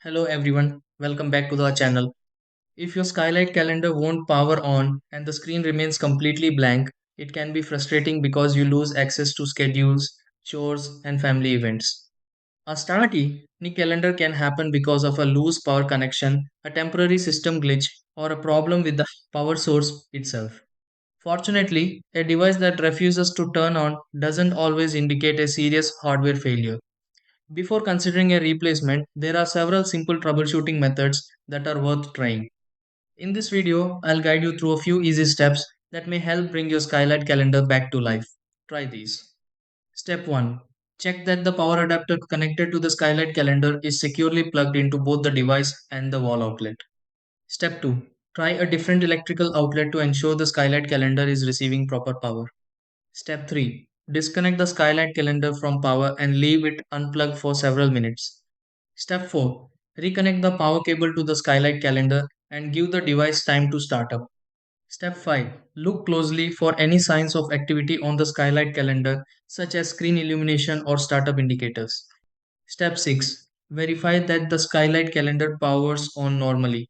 Hello everyone, welcome back to our channel. If your Skylight calendar won't power on and the screen remains completely blank, it can be frustrating because you lose access to schedules, chores, and family events. A starty calendar can happen because of a loose power connection, a temporary system glitch, or a problem with the power source itself. Fortunately, a device that refuses to turn on doesn't always indicate a serious hardware failure. Before considering a replacement, there are several simple troubleshooting methods that are worth trying. In this video, I'll guide you through a few easy steps that may help bring your Skylight calendar back to life. Try these. Step 1. Check that the power adapter connected to the Skylight calendar is securely plugged into both the device and the wall outlet. Step 2. Try a different electrical outlet to ensure the Skylight calendar is receiving proper power. Step 3. Disconnect the Skylight calendar from power and leave it unplugged for several minutes. Step 4. Reconnect the power cable to the Skylight calendar and give the device time to start up. Step 5. Look closely for any signs of activity on the Skylight calendar, such as screen illumination or startup indicators. Step 6. Verify that the Skylight calendar powers on normally.